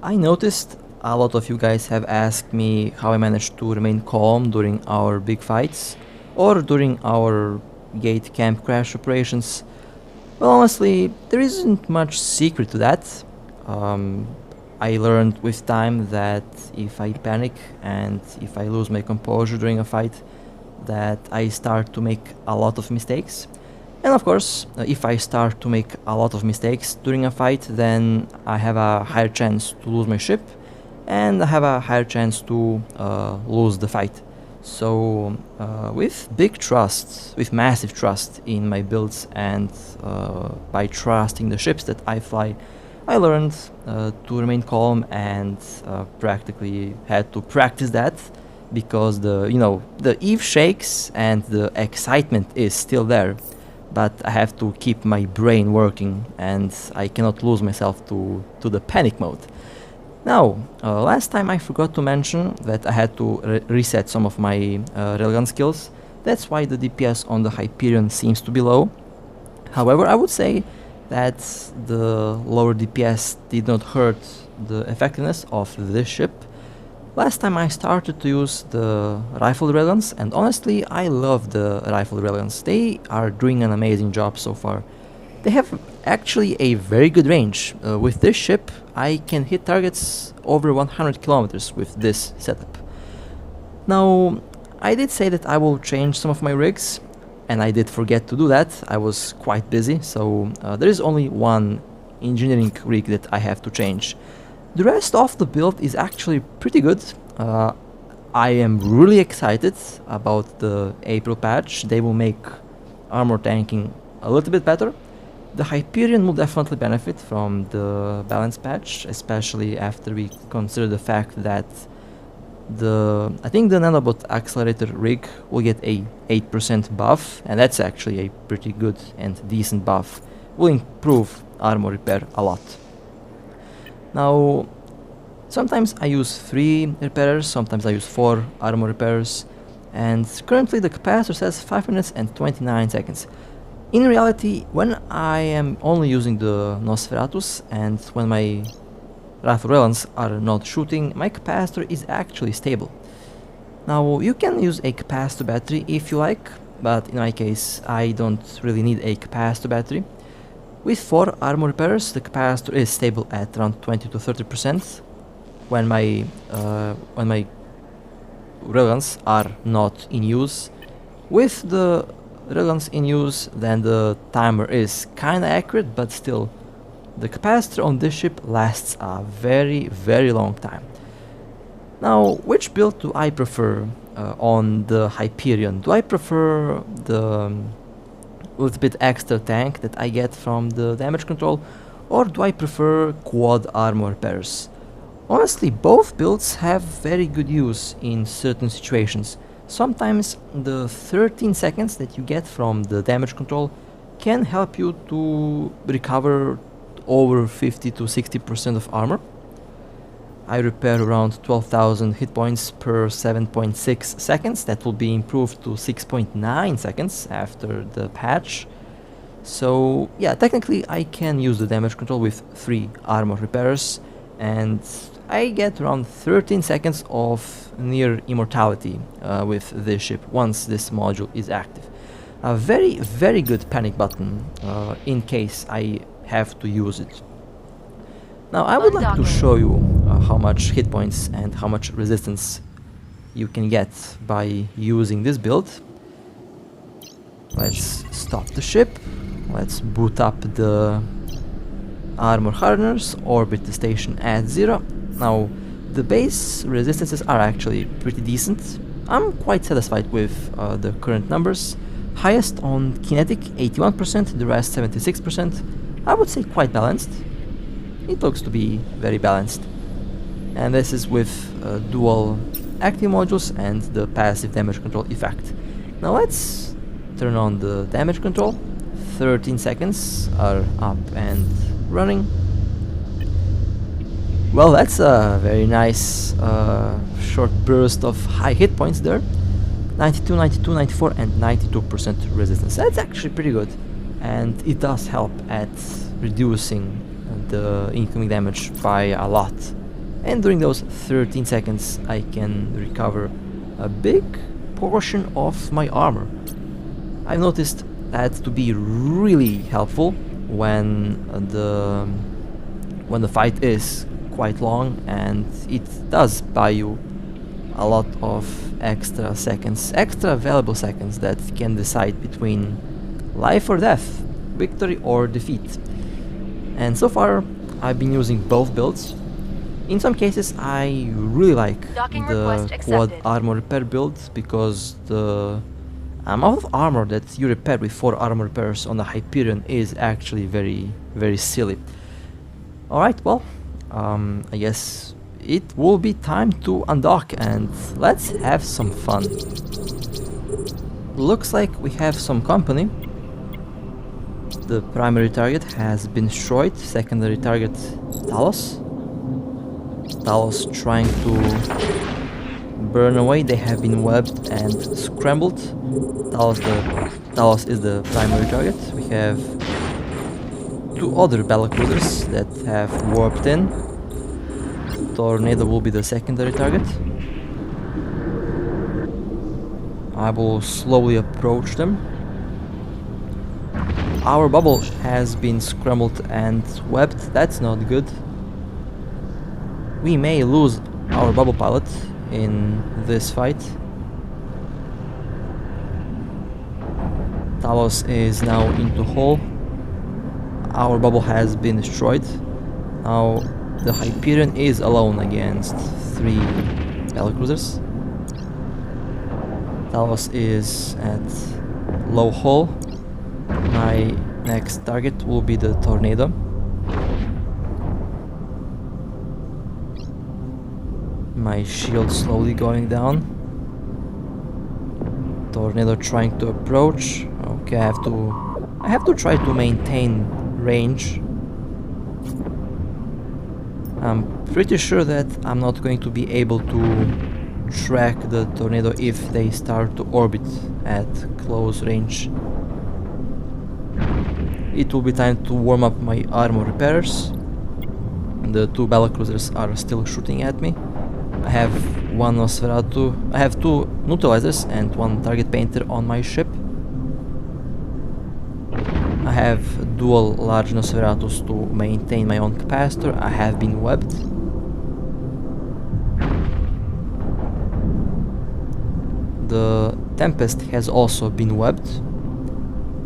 I noticed a lot of you guys have asked me how I managed to remain calm during our big fights or during our gate camp crash operations. Well, honestly, there isn't much secret to that. Um, I learned with time that if I panic and if I lose my composure during a fight, that I start to make a lot of mistakes. And of course, if I start to make a lot of mistakes during a fight, then I have a higher chance to lose my ship, and I have a higher chance to lose the fight. So, with big trust, with massive trust in my builds, and by trusting the ships that I fly, I learned to remain calm and practically had to practice that because the eve shakes and the excitement is still there, but I have to keep my brain working and I cannot lose myself to the panic mode. Now, last time I forgot to mention that I had to reset some of my railgun skills. That's why the DPS on the Hyperion seems to be low. However, I would say that the lower DPS did not hurt the effectiveness of this ship. Last time I started to use the rifle railguns, and honestly I love the rifle railguns. They are doing an amazing job so far. They have actually a very good range. With this ship I can hit targets over 100 kilometers with this setup. Now, I did say that I will change some of my rigs, and I did forget to do that. I was quite busy, so there is only one engineering rig that I have to change. The rest of the build is actually pretty good. I am really excited about the April patch. They will make armor tanking a little bit better. The Hyperion will definitely benefit from the balance patch, especially after we consider the fact that I think the nanobot accelerator rig will get a 8% buff, and that's actually a pretty good and decent buff. Will improve armor repair a lot. Now, sometimes I use 3 repairers, sometimes I use 4 armor repairers, and currently the capacitor says 5 minutes and 29 seconds. In reality, when I am only using the Nosferatus and when my rifle railguns are not shooting, my capacitor is actually stable. Now, you can use a capacitor battery if you like, but in my case I don't really need a capacitor battery. With 4 armor repairs, the capacitor is stable at around 20 to 30% when my railguns are not in use. With the railguns in use, then the timer is kinda accurate, but still, the capacitor on this ship lasts a very, very long time. Now, which build do I prefer on the Hyperion? Do I prefer the little bit extra tank that I get from the damage control, or do I prefer quad armor repairs? Honestly, both builds have very good use in certain situations. Sometimes the 13 seconds that you get from the damage control can help you to recover over 50 to 60% of armor. I repair around 12,000 hit points per 7.6 seconds. That will be improved to 6.9 seconds after the patch. So yeah, technically I can use the damage control with 3 armor repairs, and I get around 13 seconds of near immortality with this ship once this module is active. A very, very good panic button in case I have to use it. Now, I would like to show you how much hit points and how much resistance you can get by using this build. Let's stop the ship. Let's boot up the armor hardeners, orbit the station at 0. Now, the base resistances are actually pretty decent. I'm quite satisfied with the current numbers. Highest on kinetic, 81%, the rest 76%. I would say quite balanced. It looks to be very balanced. And this is with dual active modules and the passive damage control effect. Now let's turn on the damage control. 13 seconds are up and running. Well, that's a very nice short burst of high hit points there. 92, 92, 94 and 92% resistance. That's actually pretty good. And it does help at reducing the incoming damage by a lot. and during those 13 seconds I can recover a big portion of my armor. I've noticed that to be really helpful when the fight is quite long, and it does buy you a lot of extra seconds, extra valuable seconds that can decide between life or death, victory or defeat. And so far I've been using both builds. In some cases I really like the quad armor repair build because the amount of armor that you repair with 4 armor repairs on the Hyperion is actually very silly. Alright, well, I guess it will be time to undock and let's have some fun. Looks like we have some company. The primary target has been destroyed, secondary target Talos. Talos trying to burn away, they have been webbed and scrambled. Talos is the primary target. We have 2 other battlecruisers that have warped in. Tornado will be the secondary target. I will slowly approach them. Our bubble has been scrambled and webbed, that's not good. We may lose our bubble pilot in this fight. Talos is now into hull. Our bubble has been destroyed. Now the Hyperion is alone against 3 battlecruisers. Talos is at low hull. My next target will be the Tornado. My shield slowly going down. Tornado trying to approach. Okay, I have to try to maintain range. I'm pretty sure that I'm not going to be able to track the Tornado if they start to orbit at close range. It will be time to warm up my armor repairs. The 2 battlecruisers are still shooting at me. I have 1 Nosferatu, I have 2 neutralizers and 1 target painter on my ship. I have dual large Nosferatus to maintain my own capacitor. I have been webbed. The Tempest has also been webbed,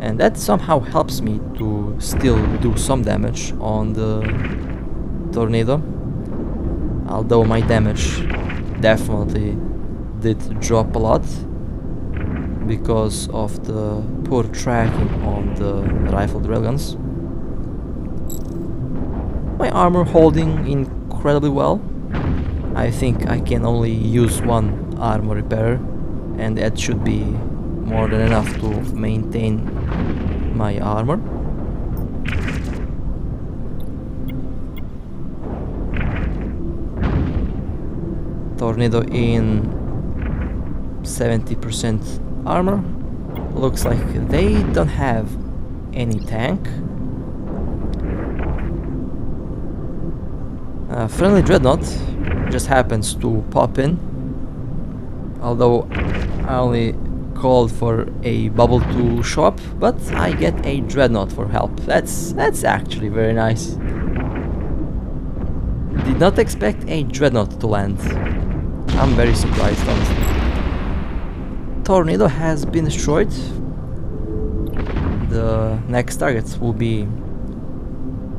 and that somehow helps me to still do some damage on the Tornado, although my damage definitely did drop a lot because of the poor tracking on the rifled railguns. My armor holding incredibly well. I think I can only use 1 armor repair, and that should be more than enough to maintain my armor. Tornado in 70% armor. Looks like they don't have any tank. Friendly Dreadnought just happens to pop in, although I only called for a bubble to show up, but I get a Dreadnought for help. That's actually very nice. Did not expect a Dreadnought to land. I'm very surprised, honestly. Tornado has been destroyed. The next target will be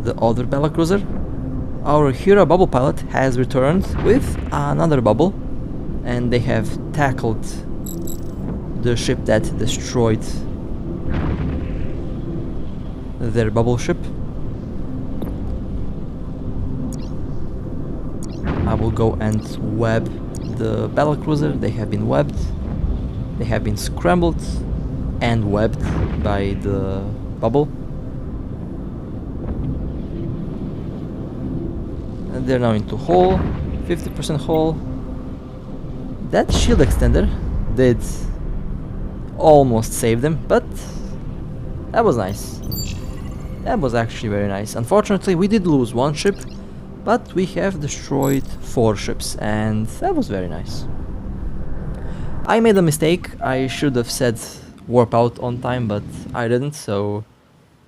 the other battlecruiser. Our hero bubble pilot has returned with another bubble, and they have tackled the ship that destroyed their bubble ship. I will go and web the battlecruiser. They have been webbed. They have been scrambled and webbed by the bubble. And they're now into hull, 50% hull. That shield extender did almost save them, but that was nice. That was actually very nice. Unfortunately, we did lose 1 ship, But we have destroyed 4 ships, and that was very nice. I made a mistake. I should have said warp out on time, but I didn't, so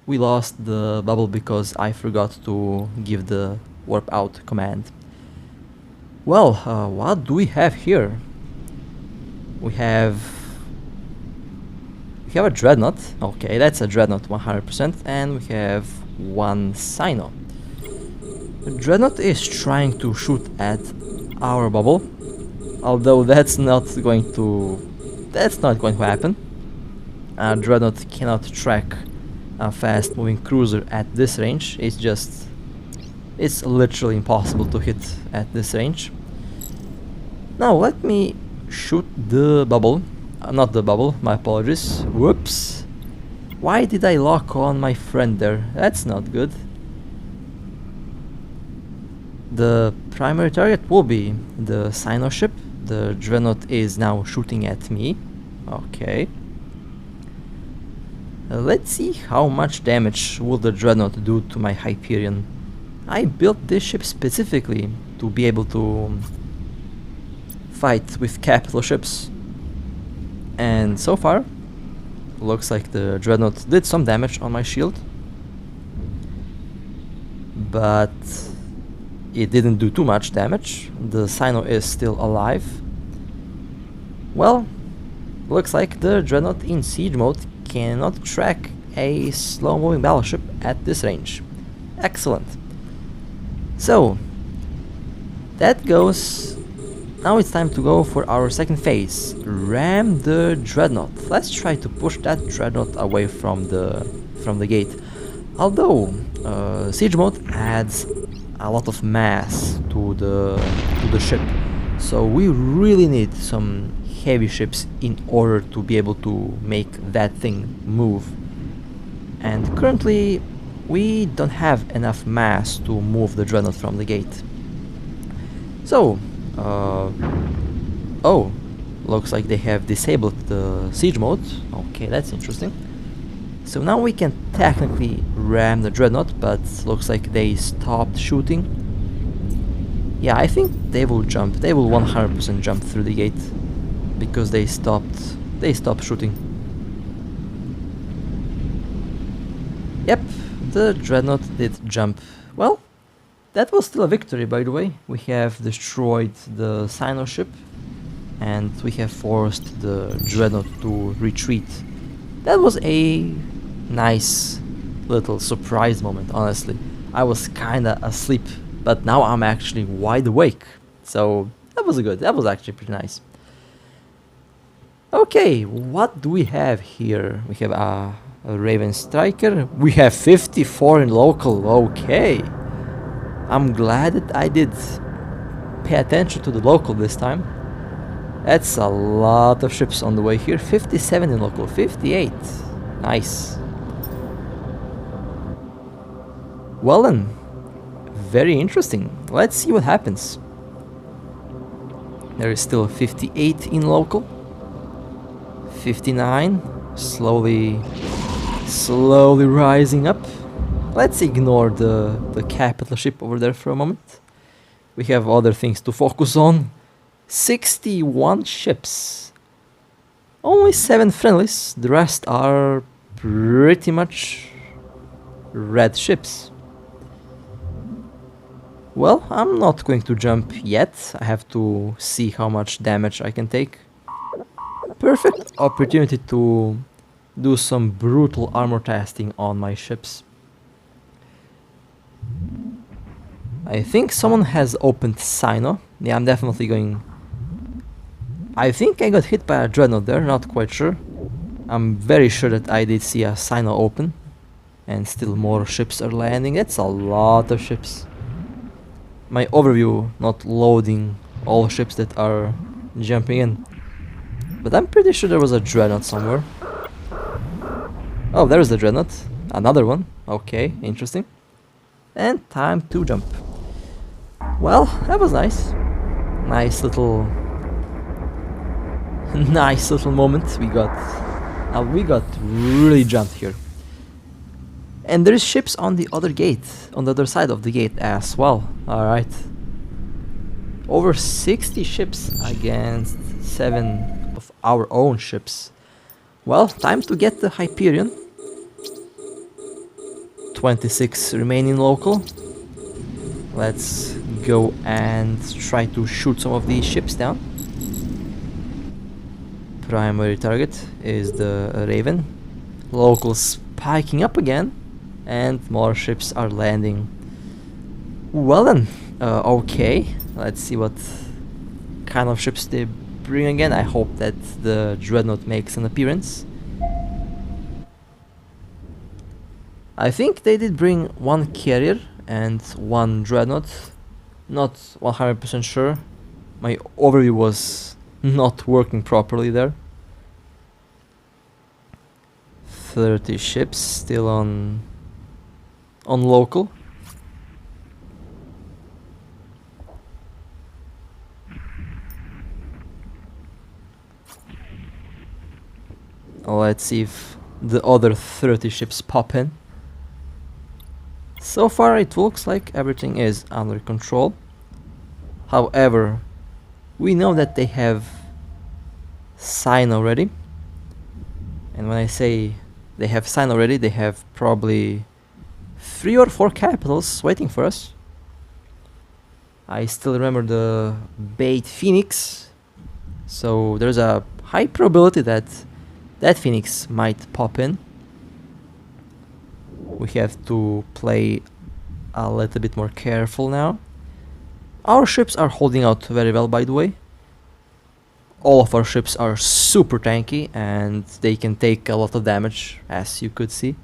we lost the bubble because I forgot to give the warp out command. Well, what do we have here? We have a dreadnought. Okay, that's a dreadnought 100%, and we have 1 Sino. The dreadnought is trying to shoot at our bubble, although that's not going to happen. Dreadnought cannot track a fast moving cruiser at this range. It's literally impossible to hit at this range. Now let me shoot the bubble. Not the bubble, my apologies. Whoops. Why did I lock on my friend there? That's not good. The primary target will be the Sino ship. The dreadnought is now shooting at me. Okay. Let's see how much damage will the dreadnought do to my Hyperion. I built this ship specifically to be able to fight with capital ships. And so far, looks like the dreadnought did some damage on my shield. But it didn't do too much damage. The Sino is still alive. Well, looks like the dreadnought in siege mode cannot track a slow-moving battleship at this range. Excellent. So, that goes. Now it's time to go for our second phase. Ram the dreadnought. Let's try to push that dreadnought away from the gate. Although siege mode adds a lot of mass to the ship, so we really need some heavy ships in order to be able to make that thing move. And currently we don't have enough mass to move the dreadnought from the gate. So oh, looks like they have disabled the siege mode. Okay, that's interesting. So now we can technically ram the dreadnought, but looks like they stopped shooting. Yeah, I think they will jump. They will 100% jump through the gate because they stopped shooting. Yep, the dreadnought did jump. Well, that was still a victory, by the way. We have destroyed the Sino ship and we have forced the dreadnought to retreat. That was a nice little surprise moment, honestly. I was kinda asleep, but now I'm actually wide awake. So that was actually pretty nice. Okay, what do we have here? We have a Raven Striker. We have 54 in local. Okay. I'm glad that I did pay attention to the local this time. That's a lot of ships on the way here. 57 in local, 58. Nice. Well then, very interesting. Let's see what happens. There is still 58 in local. 59, slowly rising up. Let's ignore the capital ship over there for a moment. We have other things to focus on. 61 ships. Only 7 friendlies. The rest are pretty much red ships. Well, I'm not going to jump yet. I have to see how much damage I can take. Perfect opportunity to do some brutal armor testing on my ships. I think someone has opened Sino. Yeah, I'm definitely going. I think I got hit by a dreadnought there, not quite sure. I'm very sure that I did see a Sino open. And still more ships are landing. That's a lot of ships. My overview not loading all ships that are jumping in. But I'm pretty sure there was a dreadnought somewhere. Oh, there's the dreadnought. Another one. Okay, interesting. And time to jump. Well, that was nice. Nice little moment we got. We got really jumped here. And there's ships on the other gate, on the other side of the gate as well. Alright. Over 60 ships against 7 of our own ships. Well, time to get the Hyperion. 26 remaining local. Let's go and try to shoot some of these ships down. Primary target is the Raven. Locals spiking up again, and more ships are landing. Well then, okay. Let's see what kind of ships they bring again. I hope that the Dreadnought makes an appearance. I think they did bring one carrier and one Dreadnought. Not 100% sure. My overview was not working properly there. 30 ships still on local. Let's see if the other 30 ships pop in. So far it looks like everything is under control. However, we know that they have sign already. And when I say they have sign already, they have probably 3 or 4 capitals waiting for us. I still remember the bait Phoenix, so there's a high probability that that Phoenix might pop in. We have to play a little bit more careful now. Our ships are holding out very well, by the way. All of our ships are super tanky and they can take a lot of damage, as you could see.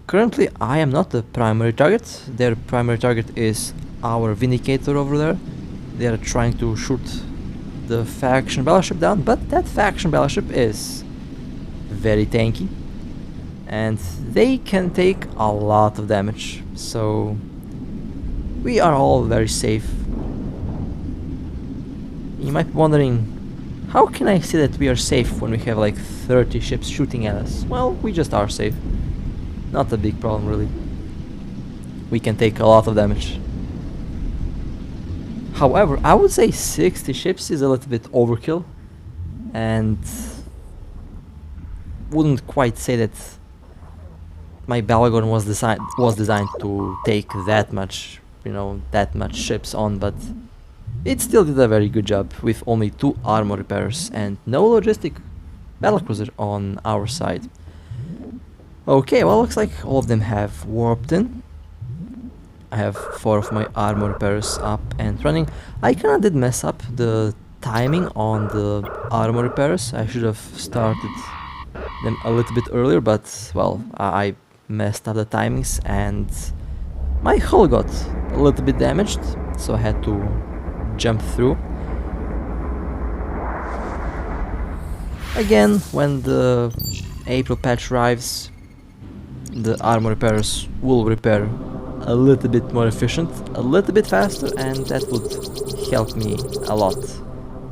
Currently I am not the primary target. Their primary target is our Vindicator over there. They are trying to shoot the faction battleship down, but that faction battleship is very tanky and they can take a lot of damage, so we are all very safe. You might be wondering, how can I say that we are safe when we have like 30 ships shooting at us? Well, we just are safe. Not a big problem really. We can take a lot of damage. However, I would say 60 ships is a little bit overkill, and wouldn't quite say that my Balagon was designed to take that much, that much ships on, but it still did a very good job with only 2 armor repairers and no logistic battlecruiser on our side. Okay, well, looks like all of them have warped in. I have 4 of my armor repairers up and running. I kinda did mess up the timing on the armor repairers. I should have started them a little bit earlier, but well, I messed up the timings and my hull got a little bit damaged, so I had to jump through. Again, when the April patch arrives, the armor repairers will repair a little bit more efficient, a little bit faster, and that would help me a lot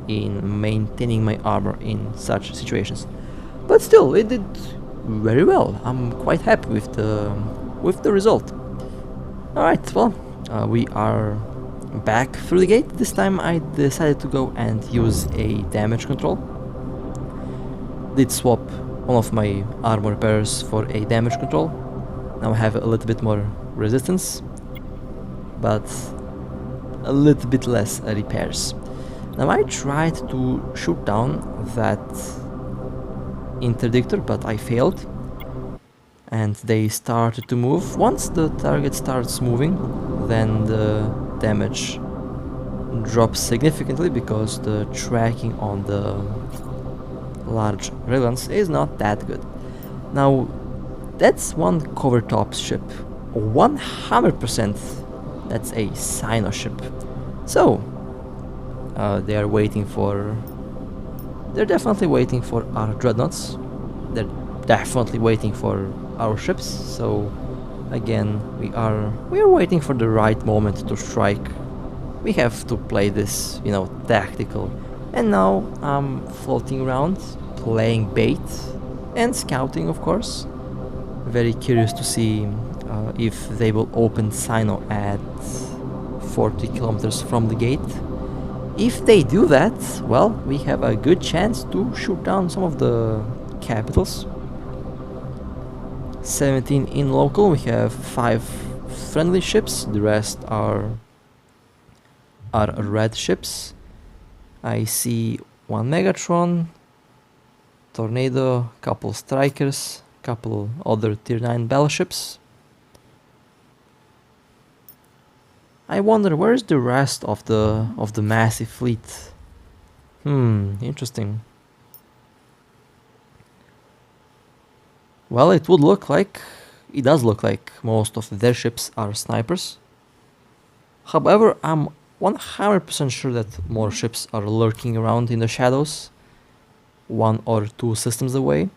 in maintaining my armor in such situations. But still, it did very well. I'm quite happy with the result. Alright, well, we are back through the gate. This time I decided to go and use a damage control. Did swap one of my armor repairers for a damage control. Now I have a little bit more resistance, but a little bit less repairs. Now I tried to shoot down that interdictor, but I failed, and they started to move. Once the target starts moving, then the damage drops significantly because the tracking on the large railguns is not that good. Now that's one cover top ship, 100% that's a Sino ship. So they are waiting for, they're definitely waiting for our dreadnoughts, they're definitely waiting for our ships. So again, we are waiting for the right moment to strike. We have to play this, tactical. And now I'm floating around, playing bait, and scouting, of course. Very curious to see if they will open Sino at 40 kilometers from the gate. If they do that, well, we have a good chance to shoot down some of the capitals. 17 in local, we have 5 friendly ships, the rest are red ships. I see 1 Megatron, Tornado, couple Strikers, couple other tier 9 battleships. I wonder where is the rest of the massive fleet. Interesting. Well, it does look like most of their ships are snipers. However, I'm 100% sure that more ships are lurking around in the shadows, 1 or 2 systems away.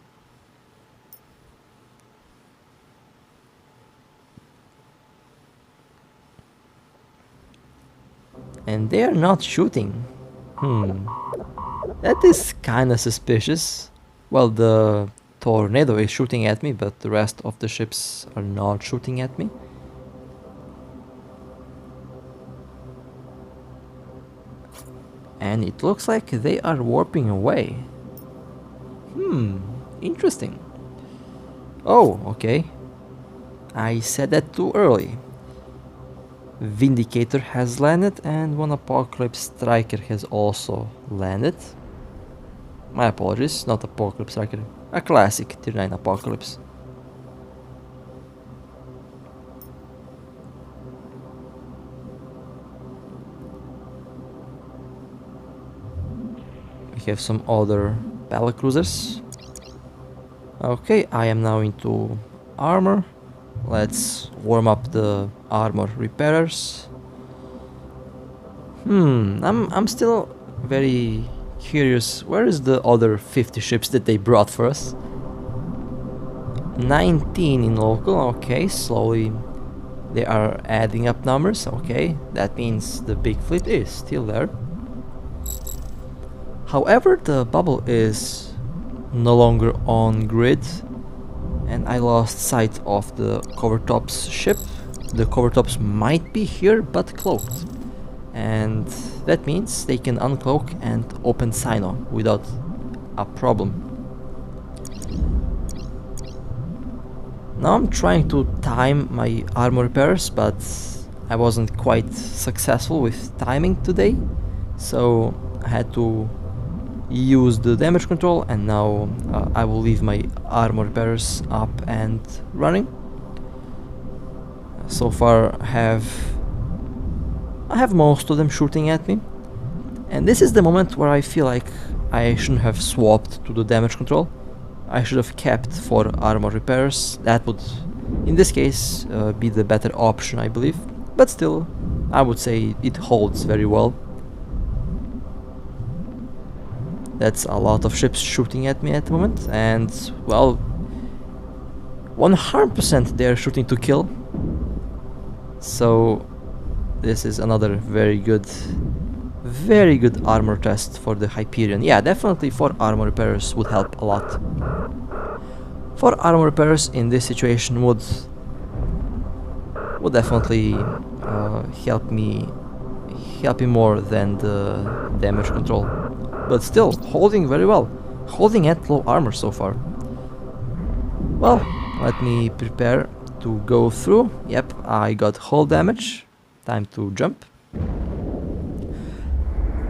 And they are not shooting. That is kinda suspicious. Well, the Tornado is shooting at me, but the rest of the ships are not shooting at me. And it looks like they are warping away. Interesting. Oh, okay. I said that too early. Vindicator has landed and 1 Apocalypse Striker has also landed. My apologies, not Apocalypse Striker, a classic tier 9 Apocalypse. We have some other battlecruisers. Okay, I am now into armor. Let's warm up the armor repairers. I'm still very curious. Where is the other 50 ships that they brought for us? 19 in local, okay, slowly they are adding up numbers, okay, that means the big fleet is still there. However, the bubble is no longer on grid, and I lost sight of the Covertops ship. The Covertops might be here, but cloaked. And that means they can uncloak and open Sino without a problem. Now I'm trying to time my armor repairs, but I wasn't quite successful with timing today. So I had to use the damage control, and now I will leave my armor repairs up and running. So far I have most of them shooting at me, and this is the moment where I feel like I shouldn't have swapped to the damage control. I should have kept for armor repairs. That would, in this case, be the better option, I believe, but still I would say it holds very well. That's a lot of ships shooting at me at the moment, and well, 100% they're shooting to kill. So this is another very good armor test for the Hyperion. Yeah, definitely 4 armor repairs would help a lot. 4 armor repairs in this situation would definitely help me more than the damage control. But still, holding very well. Holding at low armor so far. Well, let me prepare to go through. Yep, I got hull damage. Time to jump.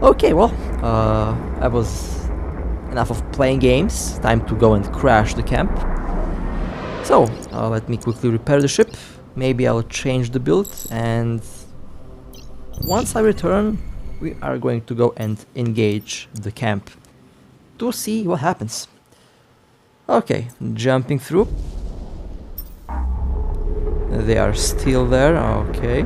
Okay, well, that was enough of playing games. Time to go and crash the camp. So, let me quickly repair the ship. Maybe I'll change the build, and once I return, we are going to go and engage the camp to see what happens. Okay, jumping through. They are still there, okay.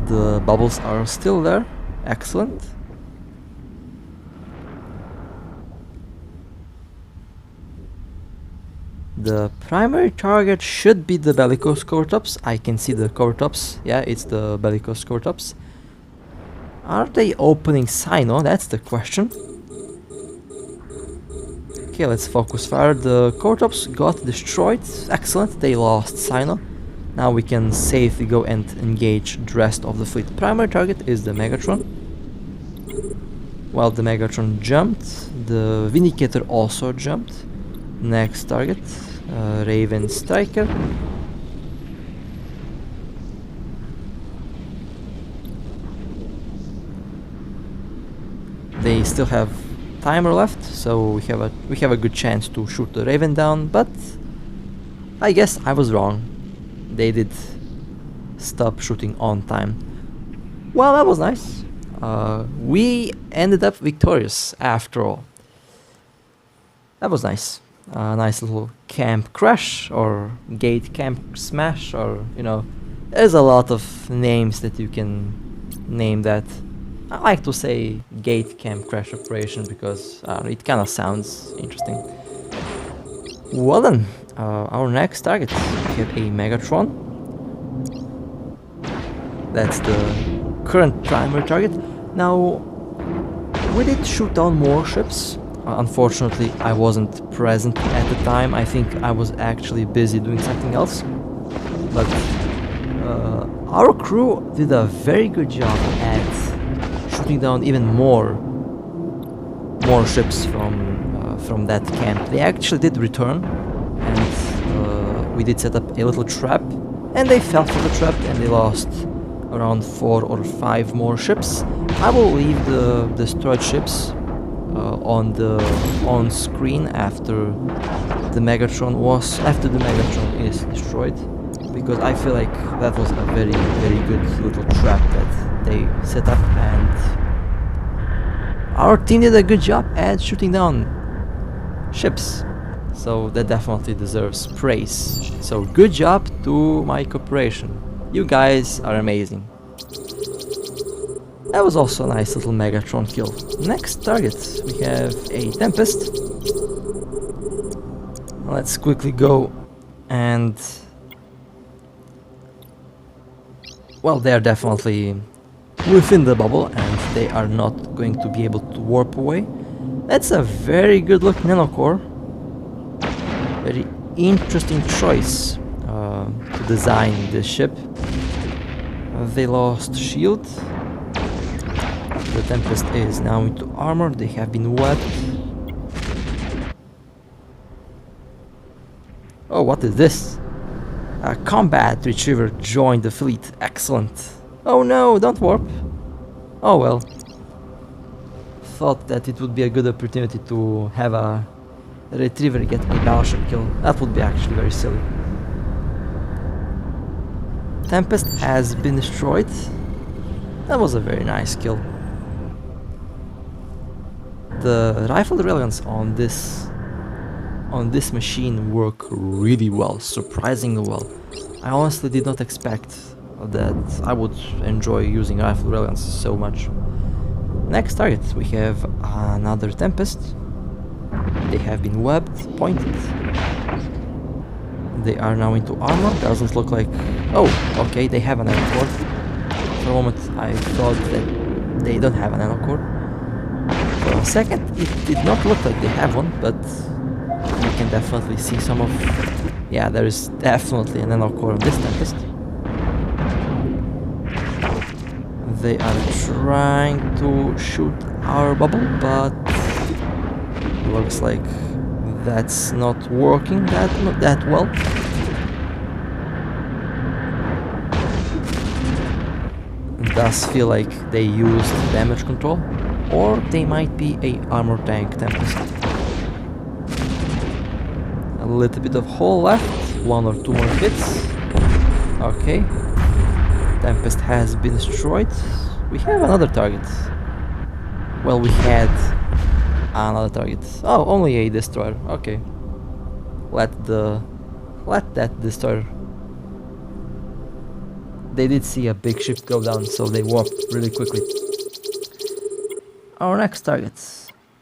The bubbles are still there, excellent. The primary target should be the bellicose Covertops. I can see the Covertops. Yeah, it's the bellicose Covertops. Are they opening Sino? That's the question. Okay, let's focus fire. The Cortops got destroyed. Excellent, they lost Sino. Now we can safely go and engage the rest of the fleet. Primary target is the Megatron. Well, the Megatron jumped. The Vindicator also jumped. Next target, Raven Striker. They still have timer left, so we have a good chance to shoot the Raven down, but I guess I was wrong. They did stop shooting on time. Well, that was nice. We ended up victorious after all. That was nice. Nice little camp crash or gate camp smash, or you know, there's a lot of names that you can name that. I like to say gate camp crash operation because it kind of sounds interesting. Well then, our next target, we have a Megatron. That's the current primary target. Now, we did shoot down more ships. Unfortunately, I wasn't present at the time. I think I was actually busy doing something else. But our crew did a very good job at shooting down even more ships from that camp. They actually did return, and we did set up a little trap, and they fell for the trap and they lost around 4 or 5 more ships. I will leave the destroyed ships on screen after the Megatron is destroyed, because I feel like that was a very good little trap that they set up, and our team did a good job at shooting down ships, so that definitely deserves praise. So good job to my corporation, you guys are amazing. That was also a nice little Megatron kill. Next target, we have a Tempest. Let's quickly go and... well, they are definitely within the bubble and they are not going to be able to warp away. That's a very good looking nanocore. Very interesting choice to design this ship. They lost shield. The Tempest is now into armor, they have been webbed. Oh, what is this? A combat retriever joined the fleet, excellent. Oh no, don't warp. Oh well. Thought that it would be a good opportunity to have a retriever get a battleship kill. That would be actually very silly. Tempest has been destroyed. That was a very nice kill. The rifle railguns on this machine work really well, surprisingly well. I honestly did not expect that I would enjoy using rifle railguns so much. Next target, we have another Tempest. They have been webbed, pointed. They are now into armor. Doesn't look like... oh, okay, they have an nanocore. For a moment I thought that they don't have a nanocore. For a second it did not look like they have one, but you can definitely see some of... yeah, there is definitely a nanocore on this Tempest. They are trying to shoot our bubble, but looks like that's not working that well. It does feel like they used damage control, or they might be a armor tank Tempest. A little bit of hull left, 1 or 2 more hits. Okay, Tempest has been destroyed. We have another target. Well, we had another target. Oh, only a destroyer. Okay, let that destroyer. They did see a big ship go down, so they warped really quickly. Our next target,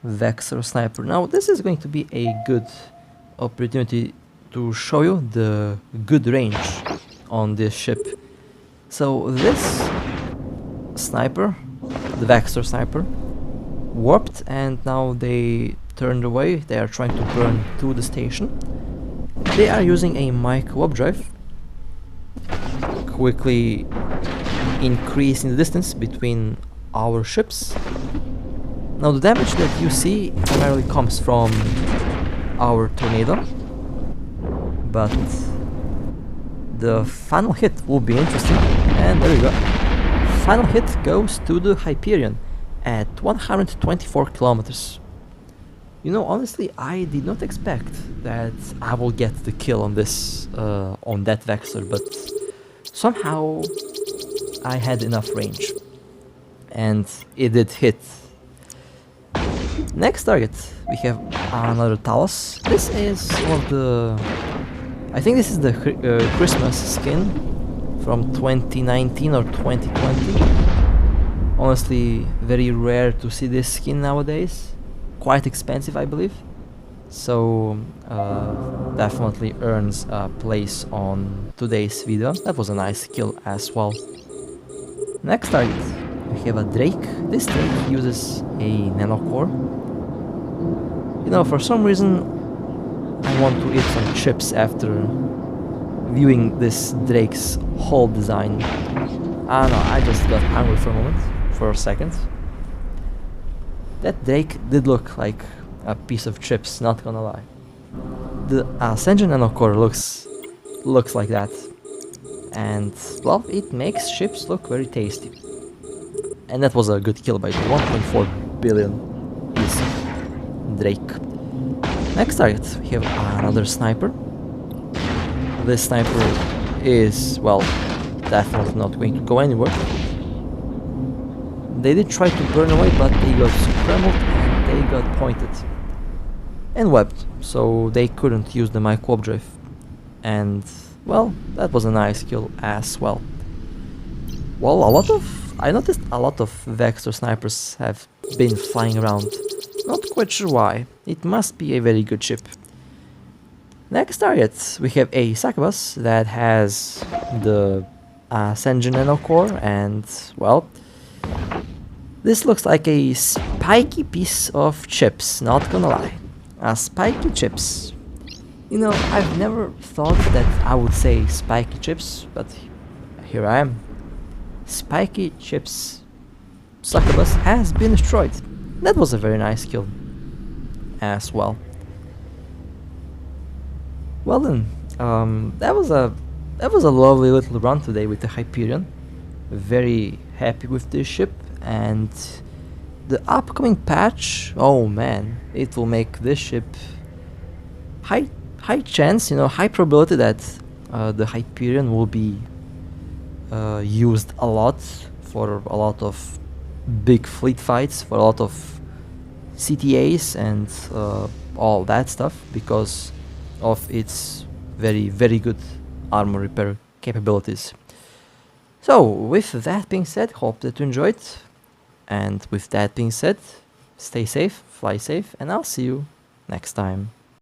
Vexor Sniper. Now this is going to be a good opportunity to show you the good range on this ship. So this sniper, the Vexor Sniper, warped, and now they turned away. They are trying to burn to the station. They are using a micro warp drive, quickly increasing the distance between our ships. Now the damage that you see primarily comes from our tornado, but the final hit will be interesting, and there you go. Final hit goes to the Hyperion at 124 kilometers. You know, honestly, I did not expect that I will get the kill on this, on that Vexor, but somehow I had enough range, and it did hit. Next target, we have another Talos. This is one of the... I think this is the Christmas skin from 2019 or 2020. Honestly, very rare to see this skin nowadays. Quite expensive, I believe. So, definitely earns a place on today's video. That was a nice kill as well. Next target, we have a Drake. This Drake uses a nanocore. You know, for some reason, I want to eat some chips after viewing this Drake's whole design. I don't know, I just got hungry for a moment, for a second. That Drake did look like a piece of chips, not gonna lie. The Ascension nanocore looks like that. And, well, it makes chips look very tasty. And that was a good kill by the 1.4 billion piece Drake. Next target, we have another sniper. This sniper is, well, definitely not going to go anywhere. They did try to burn away, but they got scrambled and they got pointed and webbed, so they couldn't use the micro warp drive. And, well, that was a nice kill as well. Well, I noticed a lot of Vexor snipers have been flying around. Not quite sure why. It must be a very good ship. Next target, we have a succubus that has the Ascension nanocore, and, well, this looks like a spiky piece of chips, not gonna lie. Spiky chips. You know, I've never thought that I would say spiky chips, but here I am. Spiky chips. Succubus has been destroyed. That was a very nice kill as well. Well then, that was a lovely little run today with the Hyperion. Very happy with this ship, and the upcoming patch, oh man, it will make this ship high chance, you know, high probability that the Hyperion will be used a lot for a lot of big fleet fights, for a lot of CTAs and all that stuff, because of its very good armor repair capabilities. So with that being said, hope that you enjoyed, and with that being said, stay safe, fly safe, and I'll see you next time.